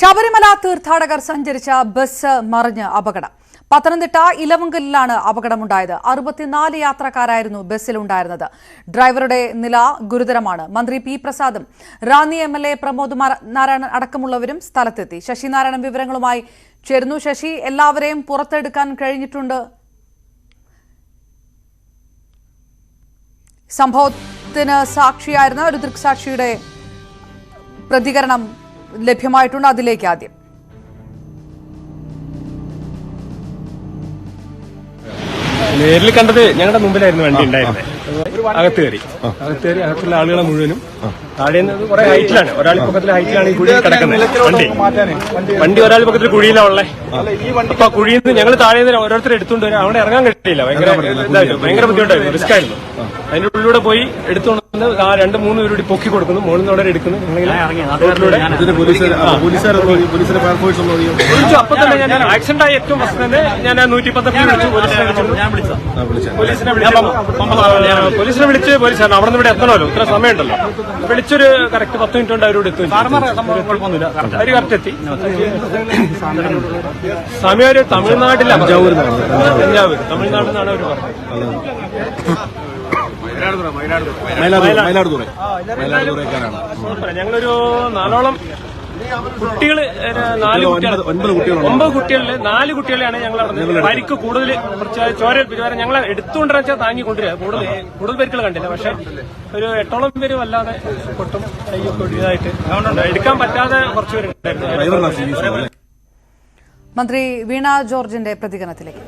ശബരിമല തീർത്ഥാടകർ സഞ്ചരിച്ച ബസ് മറിഞ്ഞ് അപകടം. പത്തനംതിട്ട ഇലവുങ്കലിലാണ് അപകടമുണ്ടായത്. 64 യാത്രക്കാരായിരുന്നു ബസ്സിലുണ്ടായിരുന്നത്. ഡ്രൈവറുടെ നില ഗുരുതരമാണ്. മന്ത്രി പി പ്രസാദും റാന്നി MLA പ്രമോദ് നാരായണൻ അടക്കമുള്ളവരും സ്ഥലത്തെത്തി. ശശിനാരായണൻ വിവരങ്ങളുമായി ചേരുന്നു. ശശി, എല്ലാവരെയും പുറത്തെടുക്കാൻ കഴിഞ്ഞിട്ടുണ്ട്. സംഭവത്തിന് സാക്ഷിയായിരുന്ന ഒരു ദൃക്സാക്ഷിയുടെ പ്രതികരണം ലഭ്യമായിട്ടുണ്ട്. അതിലേക്ക് ആദ്യം നേരിൽ കണ്ടത് ഞങ്ങളുടെ മുമ്പിലായിരുന്നു വണ്ടി ഉണ്ടായിരുന്നത്. അകത്ത് കയറി അകത്തുള്ള ആളുകളെ മുഴുവനും താഴെ നിന്ന് കുറെ ഹൈറ്റിലാണ്, ഒരാൾ പൊക്കത്തിലെ ഹൈറ്റിലാണ് ഈ കുഴിയിൽ കിടക്കുന്നത്. വണ്ടി ഒരാൾ പൊക്കത്തിൽ കുഴിയിലാണ് ഉള്ളത്. അപ്പൊ കുഴിയിൽ നിന്ന് ഞങ്ങൾ താഴെ നിന്ന് ഓരോരുത്തർ എടുത്തുകൊണ്ട് വരാം. അവിടെ ഇറങ്ങാൻ കഴിയില്ല, ഭയങ്കര ബുദ്ധിമുട്ടായിരുന്നു, റിസ്ക് ആയിരുന്നു. അതിന്റെ ഉള്ളിലൂടെ പോയി എടുത്തുകൊണ്ട് ആ 2-3 പേരോട് പൊക്കി കൊടുക്കുന്നു, മുകളിൽ നിന്ന് അവിടെ എടുക്കുന്നു. അപ്പൊ തന്നെ ഞാൻ ആക്സിഡന്റ് ആയി ഏറ്റവും ഫസ്റ്റ് തന്നെ ഞാൻ 110 പോലീസിനെ വിളിച്ച് പോലീസാണ് അവിടെ നിന്ന് ഇവിടെ എത്തണമല്ലോ, ഇത്ര സമയമുണ്ടല്ലോ. വിളിച്ചൊരു കറക്റ്റ് 10 മിനിറ്റ് കൊണ്ട് അവരോട് എത്തും. അവര് കറക്റ്റ് എത്തി. സമയം ഒരു തമിഴ്നാട്ടിലാണ്, തമിഴ്നാട്ടിൽ നിന്നാണ് അവർ പറഞ്ഞത്. ഞങ്ങളൊരു 4ഓളം കുട്ടികള്, 9 കുട്ടികളില് 4 കുട്ടികളെയാണ് ഞങ്ങൾ പരിക്ക് കൂടുതൽ ചോര ഞങ്ങളെ എടുത്തുകൊണ്ടിരാ താങ്ങിക്കൊണ്ടിരിക്കുക. കൂടുതൽ പരിക്കുകൾ കണ്ടില്ല. പക്ഷെ ഒരു 8ഓളം പേര് വല്ലാതെ പൊട്ടും കൈയൊക്കെ ഇതായിട്ട് എടുക്കാൻ പറ്റാതെ കുറച്ച് പേരുണ്ടായിരുന്നു. മന്ത്രി വീണ ജോർജിന്റെ പ്രതികരണത്തിലേക്ക്.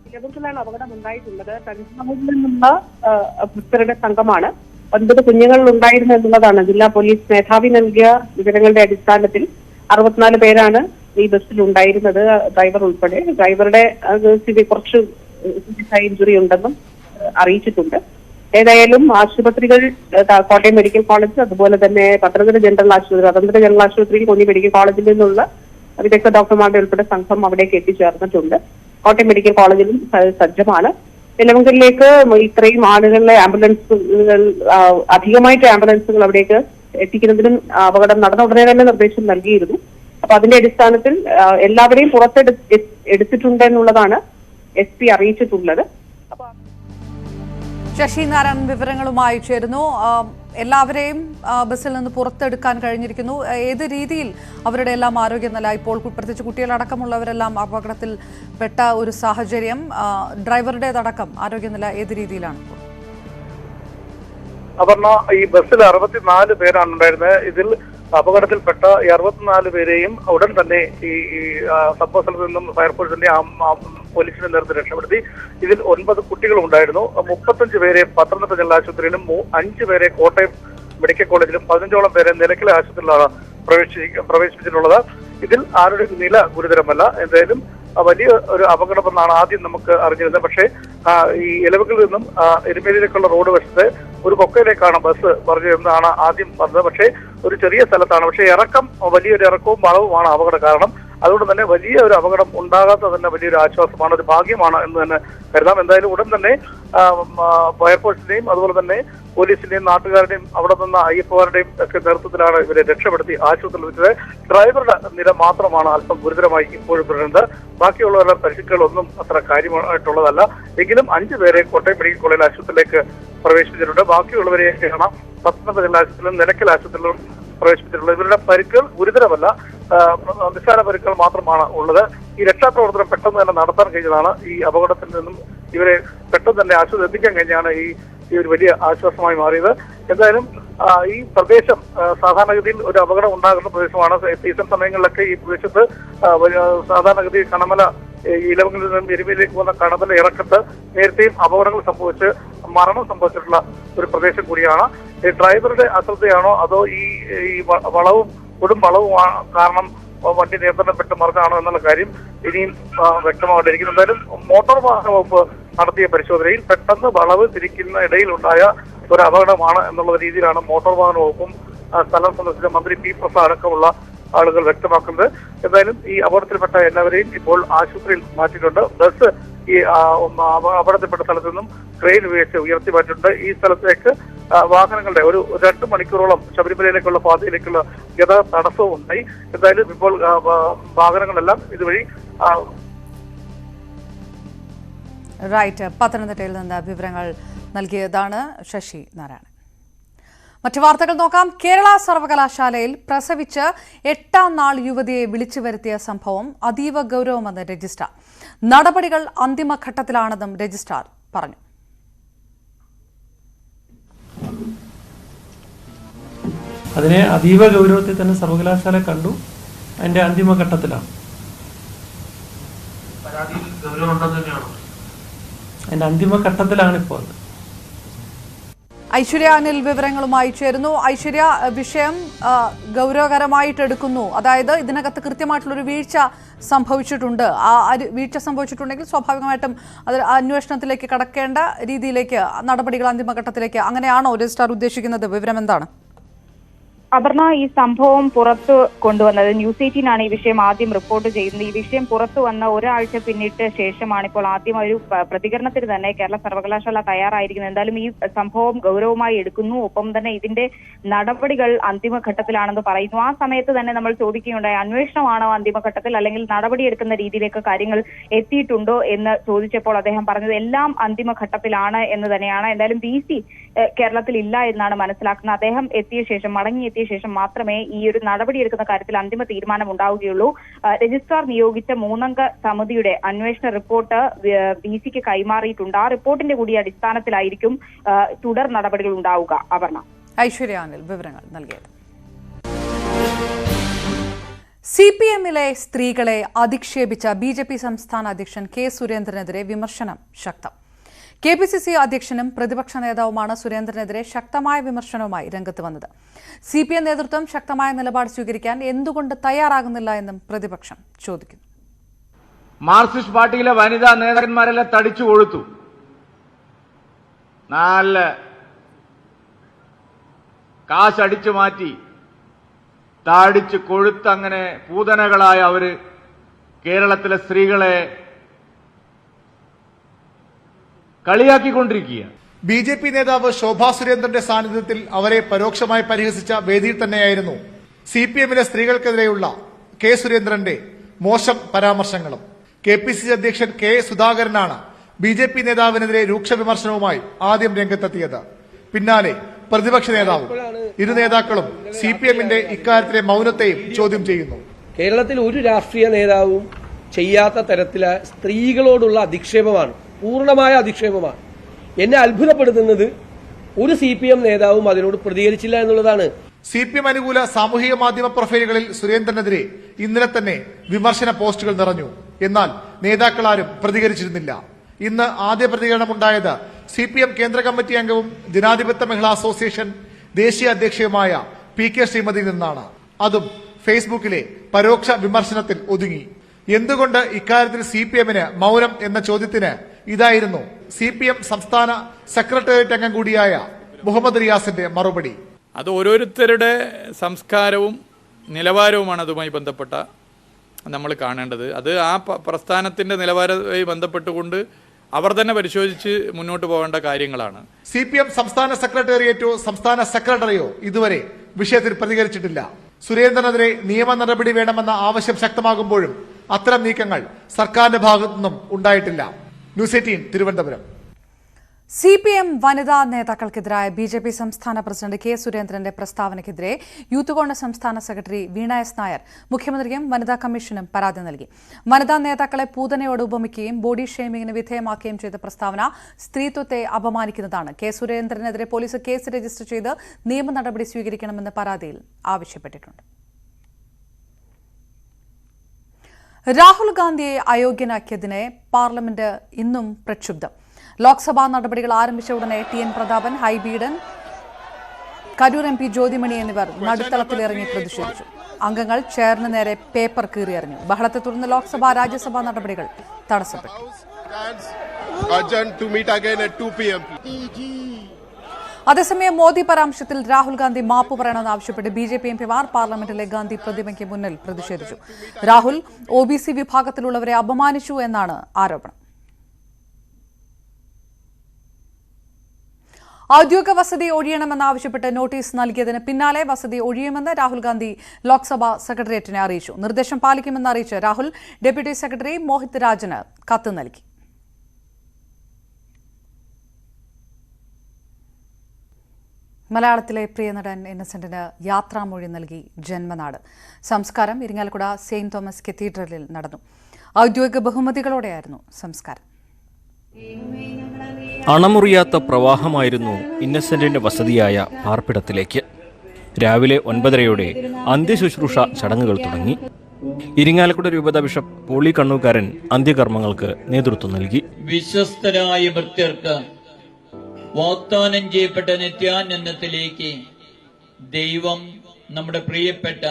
ഇലവുങ്കലാണ് അപകടം ഉണ്ടായിട്ടുള്ളത്. തഞ്ചാവൂരിൽ നിന്നുള്ള ഭക്തരുടെ സംഘമാണ്. 9 കുഞ്ഞുങ്ങൾ ഉണ്ടായിരുന്നു എന്നുള്ളതാണ് ജില്ലാ പോലീസ് മേധാവി നൽകിയ വിവരങ്ങളുടെ അടിസ്ഥാനത്തിൽ. 64 പേരാണ് ഈ ബസ്സിൽ ഉണ്ടായിരുന്നത്, ഡ്രൈവർ ഉൾപ്പെടെ. ഡ്രൈവറുടെ കുറച്ച് ഇഞ്ചുറി ഉണ്ടെന്നും അറിയിച്ചിട്ടുണ്ട്. ഏതായാലും ആശുപത്രികൾ കോട്ടയം മെഡിക്കൽ കോളേജ്, അതുപോലെ തന്നെ പത്തനംതിട്ട ജനറൽ ആശുപത്രി, കൊന്നി മെഡിക്കൽ കോളേജിൽ നിന്നുള്ള വിദഗ്ധ ഡോക്ടർമാരുടെ ഉൾപ്പെടെ സംഘം അവിടേക്ക് എത്തിച്ചേർന്നിട്ടുണ്ട്. കോട്ടയം മെഡിക്കൽ കോളേജിലും സജ്ജമാണ്. ഇലവുങ്കലിലേക്ക് ഇത്രയും ആളുകളെ അധികമായിട്ട് ആംബുലൻസുകൾ അവിടേക്ക് എത്തിക്കുന്നതിനും അപകടം നടന്ന ഉടനെ തന്നെ നിർദ്ദേശം നൽകിയിരുന്നു. അപ്പൊ അതിന്റെ അടിസ്ഥാനത്തിൽ എല്ലാവരെയും പുറത്തെടുത്തിട്ടുണ്ട് എന്നുള്ളതാണ് SP അറിയിച്ചിട്ടുള്ളത്. ശശിനാരായണൻ വിവരങ്ങളുമായി ചേരുന്നു. എല്ലാവരെയും ബസ്സിൽ നിന്ന് പുറത്തെടുക്കാൻ കഴിഞ്ഞിരിക്കുന്നു. ഏത് രീതിയിൽ അവരുടെ എല്ലാം ആരോഗ്യനില ഇപ്പോൾ, പ്രത്യേകിച്ച് കുട്ടികളടക്കമുള്ളവരെല്ലാം അപകടത്തിൽ പെട്ട ഒരു സാഹചര്യം, ഡ്രൈവറുടേതടക്കം ആരോഗ്യനില ഏത് രീതിയിലാണ്? അപർണ, ഈ ബസ്സിൽ 64 പേരാണ് ഉണ്ടായിരുന്നത്. ഇതിൽ അപകടത്തിൽപ്പെട്ട 64 പേരെയും ഉടൻ തന്നെ ഈ സംഭവ സ്ഥലത്ത് നിന്നും ഫയർഫോഴ്സിന്റെ പോലീസിന്റെ നേതൃത്വം രക്ഷപ്പെടുത്തി. ഇതിൽ 9 കുട്ടികളുണ്ടായിരുന്നു. 35 പേരെ പത്തനംതിട്ട ജില്ലാ ആശുപത്രിയിലും 5 പേരെ കോട്ടയം മെഡിക്കൽ കോളേജിലും 15ഓളം പേരെ നിലയ്ക്കൽ ആശുപത്രിയിലാണ് പ്രവേശിപ്പിച്ചിട്ടുള്ളത്. ഇതിൽ ആരുടെ നില ഗുരുതരമല്ല. എന്തായാലും വലിയ ഒരു അപകടമെന്നാണ് ആദ്യം നമുക്ക് അറിഞ്ഞിരുന്നത്. പക്ഷേ ഈ ഇലവുകളിൽ നിന്നും എരുമേലിയിലേക്കുള്ള റോഡ് വശത്ത് ഒരു കൊക്കയിലേക്കാണ് ബസ് പറഞ്ഞിരുന്നതാണ് ആദ്യം പറഞ്ഞത്. പക്ഷേ ഒരു ചെറിയ സ്ഥലത്താണ്. പക്ഷേ വലിയൊരു ഇറക്കവും വളവുമാണ് അപകട കാരണം. അതുകൊണ്ട് തന്നെ വലിയ ഒരു അപകടം ഉണ്ടാകാത്ത തന്നെ വലിയൊരു ആശ്വാസമാണ്, ഒരു ഭാഗ്യമാണ് എന്ന് തന്നെ കരുതാം. എന്തായാലും ഉടൻ തന്നെ ഫയർഫോഴ്സിന്റെയും അതുപോലെ തന്നെ പോലീസിന്റെയും നാട്ടുകാരുടെയും അവിടെ നിന്ന് അയ്യപ്പന്മാരുടെയും ഒക്കെ നേതൃത്വത്തിലാണ് ഇവരെ രക്ഷപ്പെടുത്തി ആശുപത്രിയിൽ വെച്ചത്. ഡ്രൈവറുടെ നില മാത്രമാണ് അല്പം ഗുരുതരമായി ഇപ്പോഴും തുടരുന്നത്. ബാക്കിയുള്ളവരുടെ പരിക്കുകളൊന്നും അത്ര കാര്യമായിട്ടുള്ളതല്ല. എങ്കിലും 5 പേരെ കോട്ടയം മെഡിക്കൽ കോളേജ് ആശുപത്രിയിലേക്ക് പ്രവേശിപ്പിച്ചിട്ടുണ്ട്. ബാക്കിയുള്ളവരെയൊക്കെയാണ് പത്തനംതിട്ട ജില്ലാ ആശുപത്രിയിലും നിലയ്ക്കൽ ആശുപത്രിയിലും പ്രവേശിപ്പിച്ചിട്ടുള്ളത്. ഇവരുടെ പരിക്കുകൾ ഗുരുതരമല്ല, നിസ്സാര പരിക്കുകൾ മാത്രമാണ് ഉള്ളത്. ഈ രക്ഷാപ്രവർത്തനം പെട്ടെന്ന് തന്നെ നടത്താൻ കഴിഞ്ഞതാണ്. ഈ അപകടത്തിൽ നിന്നും ഇവരെ പെട്ടെന്ന് തന്നെ ആശുപത്രി എത്തിക്കാൻ കഴിഞ്ഞാണ് ഈ ഒരു വലിയ ആശ്വാസമായി മാറിയത്. എന്തായാലും ഈ പ്രദേശം സാധാരണഗതിയിൽ ഒരു അപകടം ഉണ്ടാകുന്ന പ്രദേശമാണ്. സീസൺ സമയങ്ങളിലൊക്കെ ഈ പ്രദേശത്ത് സാധാരണഗതി കണമല, ഇലവുകളിൽ നിന്നും എരുമയിലേക്ക് പോകുന്ന കണമല ഇറക്കത്ത് നേരത്തെയും അപകടങ്ങൾ സംഭവിച്ച് മരണം സംഭവിച്ചിട്ടുള്ള ഒരു പ്രദേശം കൂടിയാണ്. ഈ ഡ്രൈവറുടെ അശ്രദ്ധയാണോ അതോ ഈ കൊടും വളവും കാരണം വണ്ടി നിയന്ത്രണപ്പെട്ട് മറിഞ്ഞാണോ എന്നുള്ള കാര്യം ഇനിയും വ്യക്തമായിട്ടിരിക്കുന്നു. എന്തായാലും മോട്ടോർ വാഹന വകുപ്പ് നടത്തിയ പരിശോധനയിൽ പെട്ടെന്ന് വളവ് തിരിക്കുന്ന ഇടയിലുണ്ടായ ഒരു അപകടമാണ് എന്നുള്ള രീതിയിലാണ് മോട്ടോർ വാഹന വകുപ്പും സ്ഥലം സന്ദർശിച്ച മന്ത്രി പി പ്രസാദ് അടക്കമുള്ള ആളുകൾ വ്യക്തമാക്കുന്നത്. എന്തായാലും ഈ അപകടത്തിൽപ്പെട്ട എല്ലാവരെയും ഇപ്പോൾ ആശുപത്രിയിൽ മാറ്റിയിട്ടുണ്ട്. ബസ് ഈ അപകടത്തിൽപ്പെട്ട സ്ഥലത്തു നിന്നും ക്രെയിൻ ഉപയോഗിച്ച് ഉയർത്തി മാറ്റിയിട്ടുണ്ട്. ഈ സ്ഥലത്തേക്ക് വാഹനങ്ങളുടെ ഒരു 2 മണിക്കൂറോളം ശബരിമലയിലേക്കുള്ള പാതയിലേക്കുള്ള ഗതാഗത തടസ്സവും ഉണ്ടായി. എന്തായാലും ഇപ്പോൾ വാഹനങ്ങളെല്ലാം ഇതുവഴി റൈറ്റ്. പത്തനംതിട്ടയിൽ നിന്ന് വിവരങ്ങൾ നൽകിയതാണ് ശശി നാരായണൻ. മറ്റു വാർത്തകൾ നോക്കാം. കേരള സർവകലാശാലയിൽ പ്രസവിച്ച് 8ാം നാൾ യുവതിയെ വിളിച്ചു വരുത്തിയ സംഭവം അതീവ ഗൗരവമെന്ന് രജിസ്ട്രാർ. നടപടികൾ അന്തിമഘട്ടത്തിലാണെന്നും രജിസ്ട്രാർ പറഞ്ഞു. അതിനെ അതീവ ഗൗരവത്തിൽ തന്നെ സർവകലാശാല കണ്ടു. അതിന്റെ അന്തിമഘട്ടത്തിലാണ്. അതിന്റെ അന്തിമഘട്ടത്തിലാണ് ഇപ്പോൾ. ഐശ്വര്യ അനിൽ വിവരങ്ങളുമായി ചേരുന്നു. ഐശ്വര്യ, വിഷയം ഗൗരവകരമായിട്ട് എടുക്കുന്നു. അതായത് ഇതിനകത്ത് കൃത്യമായിട്ടുള്ളൊരു വീഴ്ച സംഭവിച്ചിട്ടുണ്ട്. ആ വീഴ്ച സംഭവിച്ചിട്ടുണ്ടെങ്കിൽ സ്വാഭാവികമായിട്ടും അത് അന്വേഷണത്തിലേക്ക് കടക്കേണ്ട രീതിയിലേക്ക്, നടപടികൾ അന്തിമഘട്ടത്തിലേക്ക്, അങ്ങനെയാണോ രജിസ്ട്രാർ ഉദ്ദേശിക്കുന്നത്? വിവരം എന്താണ്? അപർണ, ഈ സംഭവം പുറത്തു കൊണ്ടുവന്നത് ന്യൂസ് 18 ആണ് ഈ വിഷയം ആദ്യം റിപ്പോർട്ട് ചെയ്യുന്നത്. ഈ വിഷയം പുറത്തു വന്ന ഒരാഴ്ച പിന്നിട്ട ശേഷമാണ് ഇപ്പോൾ ആദ്യം ഒരു പ്രതികരണത്തിന് തന്നെ കേരള സർവകലാശാല തയ്യാറായിരിക്കുന്നത്. എന്തായാലും ഈ സംഭവം ഗൗരവമായി എടുക്കുന്നു, ഒപ്പം തന്നെ ഇതിന്റെ നടപടികൾ അന്തിമഘട്ടത്തിലാണെന്ന് പറയുന്നു. ആ സമയത്ത് തന്നെ നമ്മൾ ചോദിക്കുകയുണ്ടായി, അന്വേഷണമാണോ അന്തിമഘട്ടത്തിൽ, അല്ലെങ്കിൽ നടപടിയെടുക്കുന്ന രീതിയിലേക്ക് കാര്യങ്ങൾ എത്തിയിട്ടുണ്ടോ എന്ന് ചോദിച്ചപ്പോൾ അദ്ദേഹം പറഞ്ഞത് എല്ലാം അന്തിമഘട്ടത്തിലാണ് എന്ന് തന്നെയാണ്. എന്തായാലും VC കേരളത്തിൽ ഇല്ല എന്നാണ് മനസ്സിലാക്കുന്നത്. അദ്ദേഹം മടങ്ങിയെത്തിയ ശേഷം മാത്രമേ ഈ ഒരു നടപടിയെടുക്കുന്ന കാര്യത്തിൽ അന്തിമ തീരുമാനം ഉണ്ടാവുകയുള്ളൂ. രജിസ്ട്രാർ നിയോഗിച്ച 3-അംഗ സമിതിയുടെ അന്വേഷണ റിപ്പോർട്ട് VCക്ക് കൈമാറിയിട്ടുണ്ട്. ആ റിപ്പോർട്ടിന്റെ കൂടി അടിസ്ഥാനത്തിലായിരിക്കും തുടർ നടപടികൾ ഉണ്ടാവുക. അപർണ. ഐശ്വര്യ അനിൽ വിവരങ്ങൾ നൽകിയത്. CPM-ലെ സ്ത്രീകളെ അധിക്ഷേപിച്ച BJP സംസ്ഥാന അധ്യക്ഷൻ K. സുരേന്ദ്രനെതിരെ വിമർശനം ശക്തം. KPCC അധ്യക്ഷനും പ്രതിപക്ഷ നേതാവുമാണ് സുരേന്ദ്രനെതിരെ ശക്തമായ വിമർശനവുമായി രംഗത്ത് വന്നത്. CPM നേതൃത്വം ശക്തമായ നിലപാട് സ്വീകരിക്കാൻ എന്തുകൊണ്ട് തയ്യാറാകുന്നില്ല എന്നും പ്രതിപക്ഷം ചോദിക്കുന്നു. മാർക്സിസ്റ്റ് പാർട്ടിയിലെ വനിതാ നേതാക്കന്മാരെല്ലാം തടിച്ചു കൊഴുത്തു. നല്ല കാശടിച്ചു മാറ്റി താടിച്ച് കൊഴുത്ത് അങ്ങനെ പൂതനകളായ അവര് കേരളത്തിലെ സ്ത്രീകളെ കളിയാക്കിക്കൊണ്ടിരിക്കുകയാണ്. BJP നേതാവ് ശോഭാ സുരേന്ദ്രന്റെ സാന്നിധ്യത്തിൽ അവരെ പരോക്ഷമായി പരിഹസിച്ച വേദിയിൽ തന്നെയായിരുന്നു CPM-ലെ സ്ത്രീകൾക്കെതിരെയുള്ള K. സുരേന്ദ്രന്റെ മോശം പരാമർശങ്ങളും. KPCC അധ്യക്ഷൻ K. സുധാകരനാണ് BJP നേതാവിനെതിരെ രൂക്ഷ വിമർശനവുമായി ആദ്യം രംഗത്തെത്തിയത്. പിന്നാലെ പ്രതിപക്ഷ നേതാവും. ഇരു നേതാക്കളും CPM-ന്റെ ഇക്കാര്യത്തിലെ മൗനത്തെയും ചോദ്യം ചെയ്യുന്നു. കേരളത്തിൽ ഒരു രാഷ്ട്രീയ നേതാവും ചെയ്യാത്ത തരത്തിലെ സ്ത്രീകളോടുള്ള അധിക്ഷേപമാണ്, പൂർണ്ണമായ അധിക്ഷേപമാണ്. എന്നെ അത്ഭുതപ്പെടുത്തുന്നത് ഒരു CPM നേതാവും അതിനോട് പ്രതികരിച്ചില്ല എന്നുള്ളതാണ്. CPM അനുകൂല സാമൂഹിക മാധ്യമ പ്രൊഫൈലുകളിൽ സുരേന്ദ്രനെതിരെ ഇന്നലെ തന്നെ വിമർശന പോസ്റ്റുകൾ നിറഞ്ഞു. എന്നാൽ നേതാക്കളാരും പ്രതികരിച്ചിരുന്നില്ല. ഇന്ന് ആദ്യ പ്രതികരണമുണ്ടായത് CPM കേന്ദ്ര കമ്മിറ്റി അംഗവും ജനാധിപത്യ മഹിളാ അസോസിയേഷൻ ദേശീയ അധ്യക്ഷയുമായ PK ശ്രീമതിയിൽ നിന്നാണ്. അതും ഫേസ്ബുക്കിലെ പരോക്ഷ വിമർശനത്തിൽ ഒതുങ്ങി. എന്തുകൊണ്ട് ഇക്കാര്യത്തിൽ CPM-ന് മൗനം എന്ന ചോദ്യത്തിന് ഇതായിരുന്നു CPM സംസ്ഥാന സെക്രട്ടേറിയറ്റ് അംഗം കൂടിയായ മുഹമ്മദ് റിയാസിന്റെ മറുപടി. അത് ഓരോരുത്തരുടെ സംസ്കാരവും നിലവാരവുമാണ് അതുമായി ബന്ധപ്പെട്ട നമ്മൾ കാണേണ്ടത്. അത് ആ പ്രസ്ഥാനത്തിന്റെ നിലവാരവുമായി ബന്ധപ്പെട്ടുകൊണ്ട് അവർ തന്നെ പരിശോധിച്ച് മുന്നോട്ട് പോകേണ്ട കാര്യങ്ങളാണ്. CPM സംസ്ഥാന സെക്രട്ടേറിയറ്റോ സംസ്ഥാന സെക്രട്ടറിയോ ഇതുവരെ വിഷയത്തിൽ പ്രതികരിച്ചിട്ടില്ല. സുരേന്ദ്രനെതിരെ നിയമ നടപടി വേണമെന്ന ആവശ്യം ശക്തമാകുമ്പോഴും അത്തരം നീക്കങ്ങൾ സർക്കാരിന്റെ ഭാഗത്തുനിന്നും ഉണ്ടായിട്ടില്ല. ന്യൂസ് 18 തിരുവനന്തപുരം. CPM വനിതാ നേതാക്കൾക്കെതിരായ BJP സംസ്ഥാന പ്രസിഡന്റ് K. സുരേന്ദ്രന്റെ പ്രസ്താവനയ്ക്കെതിരെ യൂത്ത് കോൺഗ്രസ് സംസ്ഥാന സെക്രട്ടറി വീണ S. നായർ മുഖ്യമന്ത്രിയും വനിതാ കമ്മീഷനും പരാതി നൽകി. വനിതാ നേതാക്കളെ പൂതനയോട് ഉപമിക്കുകയും ബോഡി ഷെയ്മിങ്ങിന് വിധേയമാക്കുകയും ചെയ്ത പ്രസ്താവന സ്ത്രീത്വത്തെ അപമാനിക്കുന്നതാണ്. K. സുരേന്ദ്രനെതിരെ പോലീസ് കേസ് രജിസ്റ്റർ ചെയ്ത് നിയമ നടപടി സ്വീകരിക്കണമെന്ന് പരാതിയിൽ ആവശ്യപ്പെട്ടിട്ടുണ്ട്. രാഹുൽ ഗാന്ധിയെ അയോഗ്യനാക്കിയതിനെ പാർലമെന്റ് ഇന്നും പ്രക്ഷുബ്ധം. ലോക്സഭാ നടപടികൾ ആരംഭിച്ച ഉടനെ TN പ്രതാപൻ, ഹൈബീഡൻ, കരൂർ MP ജ്യോതിമണി എന്നിവർ നടുത്തളത്തിലിറങ്ങി പ്രതിഷേധിച്ചു. അംഗങ്ങൾ ചെയറിന് നേരെ പേപ്പർ കീറിയെറിഞ്ഞു. ബഹളത്തെ തുടർന്ന് ലോക്സഭാ രാജ്യസഭാ നടപടികൾ തടസ്സപ്പെട്ടു. അതേസമയം മോദി പരാമർശത്തിൽ രാഹുൽ ഗാന്ധി മാപ്പ് പറയണമെന്ന് ആവശ്യപ്പെട്ട് BJP MPമാർ പാർലമെന്റിലെ ഗാന്ധി പ്രതിമയ്ക്ക് മുന്നിൽ പ്രതിഷേധിച്ചു. രാഹുൽ OBC വിഭാഗത്തിലുള്ളവരെ അപമാനിച്ചു എന്നാണ് ആരോപണം. ഔദ്യോഗിക വസതി ഒഴിയണമെന്നാവശ്യപ്പെട്ട് നോട്ടീസ് നൽകിയതിന് പിന്നാലെ വസതി ഒഴിയുമെന്ന് രാഹുൽ ഗാന്ധി ലോക്സഭാ സെക്രട്ടേറിയറ്റിനെ അറിയിച്ചു. നിർദ്ദേശം പാലിക്കുമെന്ന് അറിയിച്ച് രാഹുൽ ഡെപ്യൂട്ടി സെക്രട്ടറി മോഹിത് രാജിന് കത്ത് നൽകി. മലയാളത്തിലെ പ്രിയ നടൻ ഇന്നസെന്റിന് യാത്രാമൊഴി നൽകി ജന്മനാട്. സംസ്കാരം ഇരിങ്ങാലക്കുട സെയിന്റ് തോമസ് കത്തീഡ്രലിൽ നടന്നു. ഔദ്യോഗിക ബഹുമതികളോടെയായിരുന്നു സംസ്കാരം. അണമുറിയാത്ത പ്രവാഹമായിരുന്നു ഇന്നസെന്റിന്റെ വസതിയായ പാർപ്പിടത്തിലേക്ക്. രാവിലെ 9:30 അന്ത്യശുശ്രൂഷ ചടങ്ങുകൾ തുടങ്ങി. ഇരിങ്ങാലക്കുട രൂപത ബിഷപ്പ് പോളി കണ്ണൂക്കാരൻ അന്ത്യകർമ്മങ്ങൾക്ക് നേതൃത്വം നൽകി. വിശ്വസ്തരായ ഭക്തർക്ക് വാഗ്ദാനം ചെയ്യപ്പെട്ട നിത്യാനന്ദത്തിലേക്ക് ദൈവം നമ്മുടെ പ്രിയപ്പെട്ട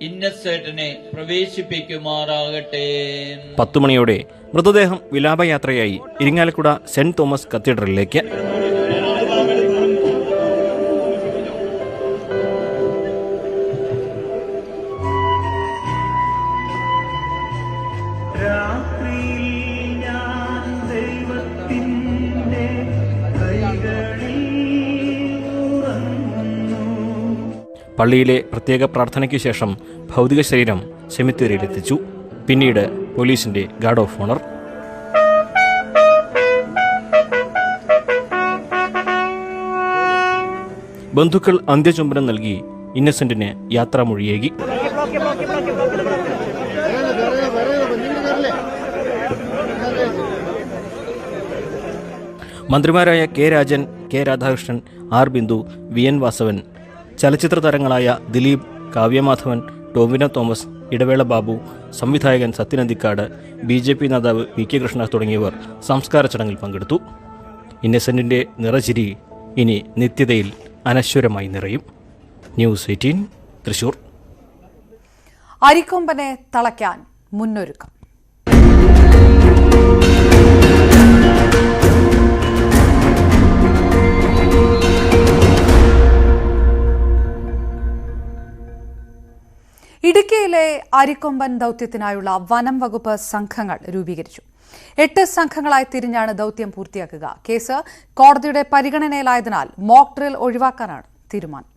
ഇന്നസെന്റിനെ പ്രവേശിപ്പിക്കുമാറാകട്ടെ. 10 മണിയോടെ മൃതദേഹം വിലാപയാത്രയായി ഇരിങ്ങാലക്കുട സെന്റ് തോമസ് കത്തീഡ്രലിലേക്ക്. പള്ളിയിലെ പ്രത്യേക പ്രാർത്ഥനയ്ക്ക് ശേഷം ഭൗതിക ശരീരം സെമിത്തേരിയിലെത്തിച്ചു. പിന്നീട് പോലീസിന്റെ ഗാർഡ് ഓഫ് ഓണർ. ബന്ധുക്കൾ അന്ത്യചുംബനം നൽകി ഇന്നസെന്റിന് യാത്രാമൊഴിയേകി. മന്ത്രിമാരായ K Rajan, K Radhakrishnan, R Bindu, V N Vasavan, ചലച്ചിത്ര താരങ്ങളായ ദിലീപ്, കാവ്യമാധവൻ, ടോവിനോ തോമസ്, ഇടവേള ബാബു, സംവിധായകൻ സത്യനന്ദിക്കാട്, BJP നേതാവ് PK കൃഷ്ണ തുടങ്ങിയവർ സംസ്കാര ചടങ്ങിൽ പങ്കെടുത്തു. ഇന്നസെന്റിന്റെ നിറചിരി ഇനി നിത്യതയിൽ അനശ്വരമായി നിറയും. ന്യൂസ് 18 തൃശൂർ. അരിക്കൊമ്പനെ തളയ്ക്കാൻ മുന്നൊരുക്കം. ഇടുക്കിയിലെ അരിക്കൊമ്പൻ ദൌത്യത്തിനായുള്ള വനം വകുപ്പ് സംഘങ്ങൾ രൂപീകരിച്ചു. 8 സംഘങ്ങളായി തിരിഞ്ഞാണ് ദൌത്യം പൂർത്തിയാക്കുക. കേസ് കോടതിയുടെ പരിഗണനയിലായതിനാൽ മോക്ക് ഡ്രിൽ ഒഴിവാക്കാനാണ് തീരുമാനം.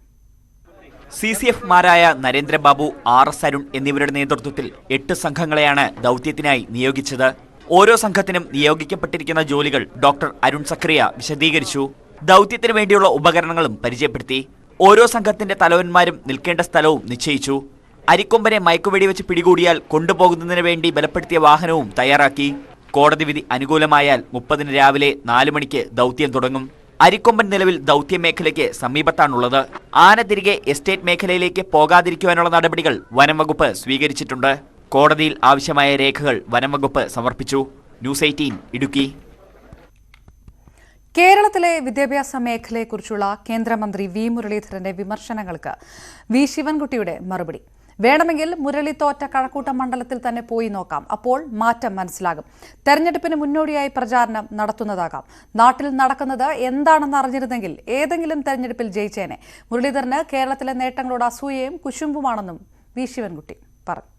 CCF-മാരായ നരേന്ദ്രബാബു, RS അരുൺ എന്നിവരുടെ നേതൃത്വത്തിൽ 8 സംഘങ്ങളെയാണ് ദൌത്യത്തിനായി നിയോഗിച്ചത്. ഓരോ സംഘത്തിനും നിയോഗിക്കപ്പെട്ടിരിക്കുന്ന ജോലികൾ ഡോക്ടർ അരുൺ സക്രിയ വിശദീകരിച്ചു. ദൌത്യത്തിന് വേണ്ടിയുള്ള ഉപകരണങ്ങളും പരിചയപ്പെടുത്തി. ഓരോ സംഘത്തിന്റെ തലവന്മാരും നിൽക്കേണ്ട സ്ഥലവും നിശ്ചയിച്ചു. അരിക്കൊമ്പനെ മയക്കുവെടിവെച്ച് പിടികൂടിയാൽ കൊണ്ടുപോകുന്നതിന് വേണ്ടി ബലപ്പെടുത്തിയ വാഹനവും തയ്യാറാക്കി. കോടതി വിധി അനുകൂലമായാൽ 30 രാവിലെ 4 മണിക്ക് ദൌത്യം തുടങ്ങും. അരിക്കൊമ്പൻ നിലവിൽ ദൌത്യ മേഖലയ്ക്ക് സമീപത്താണുള്ളത്. ആന തിരികെ എസ്റ്റേറ്റ് മേഖലയിലേക്ക് പോകാതിരിക്കുവാനുള്ള നടപടികൾ വനംവകുപ്പ് സ്വീകരിച്ചിട്ടുണ്ട്. കോടതിയിൽ ആവശ്യമായ രേഖകൾ വനംവകുപ്പ് സമർപ്പിച്ചു. ന്യൂസ് 18 ഇടുക്കി. കേരളത്തിലെ വിദ്യാഭ്യാസ മേഖലയെക്കുറിച്ചുള്ള കേന്ദ്രമന്ത്രി വി മുരളീധരന്റെ വിമർശനങ്ങൾക്ക് വി ശിവൻകുട്ടിയുടെ മറുപടി. വേണമെങ്കിൽ മുരളി തോറ്റ കഴക്കൂട്ടം മണ്ഡലത്തിൽ തന്നെ പോയി നോക്കാം, അപ്പോൾ മാറ്റം മനസ്സിലാകും. തെരഞ്ഞെടുപ്പിന് മുന്നോടിയായി പ്രചാരണം നടത്തുന്നതാകാം. നാട്ടിൽ നടക്കുന്നത് എന്താണെന്ന് അറിഞ്ഞിരുന്നെങ്കിൽ ഏതെങ്കിലും തെരഞ്ഞെടുപ്പിൽ ജയിച്ചേനെ. മുരളീധരന് കേരളത്തിലെ നേട്ടങ്ങളോട് അസൂയയും കുശുമ്പുമാണെന്നും വി ശിവൻകുട്ടി പറഞ്ഞു.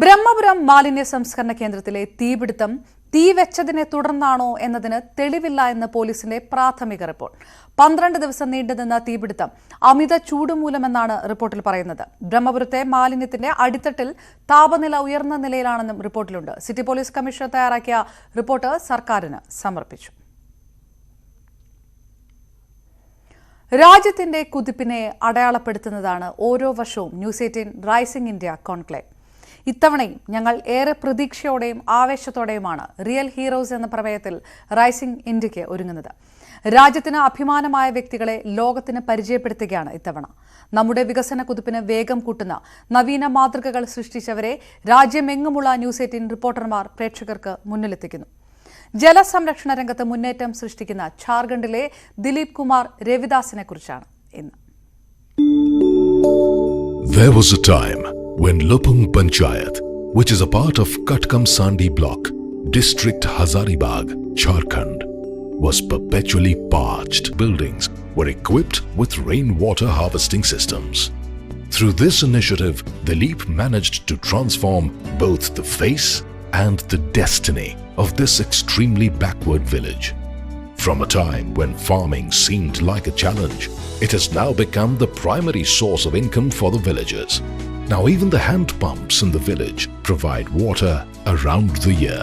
ബ്രഹ്മപുരം മാലിന്യ സംസ്കരണ കേന്ദ്രത്തിലെ തീപിടുത്തം തീവെച്ചതിനെ തുടർന്നാണോ എന്നതിന് തെളിവില്ല എന്ന് പോലീസിന്റെ പ്രാഥമിക റിപ്പോർട്ട്. 12 ദിവസം നീണ്ടുനിന്ന തീപിടുത്തം അമിത ചൂട് മൂലമെന്നാണ് റിപ്പോർട്ടിൽ പറയുന്നത്. ബ്രഹ്മപുരത്തെ മാലിന്യത്തിന്റെ അടിത്തട്ടിൽ താപനില ഉയർന്ന നിലയിലാണെന്നും റിപ്പോർട്ടിലുണ്ട്. സിറ്റി പോലീസ് കമ്മീഷണർ തയ്യാറാക്കിയ റിപ്പോർട്ട് സർക്കാരിന് സമർപ്പിച്ചു. രാജ്യത്തിന്റെ കുതിപ്പിനെ അടയാളപ്പെടുത്തുന്നതാണ് ഓരോ വർഷവും ന്യൂസ് 18 റൈസിംഗ് ഇന്ത്യ കോൺക്ലേവ്. ഇത്തവണയും ഞങ്ങൾ ഏറെ പ്രതീക്ഷയോടെയും ആവേശത്തോടെയുമാണ് റിയൽ ഹീറോസ് എന്ന പ്രമേയത്തിൽ റൈസിംഗ് ഇന്ത്യയ്ക്ക് ഒരുങ്ങുന്നത്. രാജ്യത്തിന് അഭിമാനമായ വ്യക്തികളെ ലോകത്തിന് പരിചയപ്പെടുത്തുകയാണ് ഇത്തവണ. നമ്മുടെ വികസന കുതിപ്പിന് വേഗം കൂട്ടുന്ന നവീന മാതൃകകൾ സൃഷ്ടിച്ചവരെ രാജ്യമെങ്ങുമുള്ള ന്യൂസ് 18 റിപ്പോർട്ടർമാർ പ്രേക്ഷകർക്ക് മുന്നിലെത്തിക്കുന്നു. ജലസംരക്ഷണ രംഗത്ത് മുന്നേറ്റം സൃഷ്ടിക്കുന്ന ഝാർഖണ്ഡിലെ ദിലീപ് കുമാർ രവിദാസിനെ കുറിച്ചാണ് ഇന്ന്. There was a time when Lopung Panchayat, which is a part of Katkam Sandi block, district Hazaribagh, Jharkhand, was perpetually parched. Buildings were equipped with rainwater harvesting systems. Through this initiative, Dilip managed to transform both the face and the destiny of this extremely backward village. From a time when farming seemed like a challenge, it has now become the primary source of income for the villagers. Now even the hand pumps in the village provide water around the year.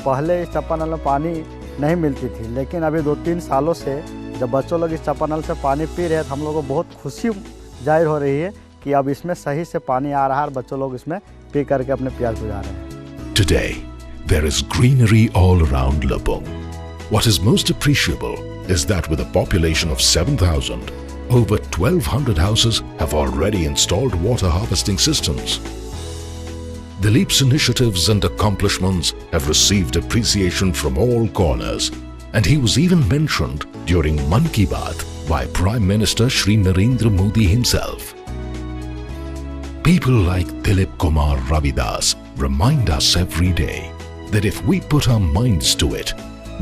पहले इस चापानल में पानी नहीं मिलती थी, लेकिन अभी 2-3 सालों से जब बच्चों लोग इस चापानल से पानी पी रहे हैं तो हम लोगों को बहुत खुशी जाहिर हो रही है कि अब इसमें सही से पानी आ रहा है और बच्चों लोग इसमें पी करके अपने प्यास बुझा रहे हैं। Today, there is greenery all around Lopbung. What is most appreciable is that with a population of 7,000, over 1,200 houses have already installed water harvesting systems. Dileep's initiatives and accomplishments have received appreciation from all corners, and he was even mentioned during Mann Ki Baat by Prime Minister Shri Narendra Modi himself. People like Dilip Kumar Ravidas remind us every day that if we put our minds to it,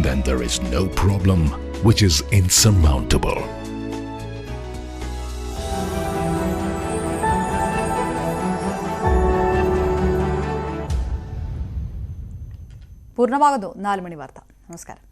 then there is no problem which is insurmountable. പൂർണ്ണമാകുന്നു 4 മണി വാർത്ത. നമസ്കാരം.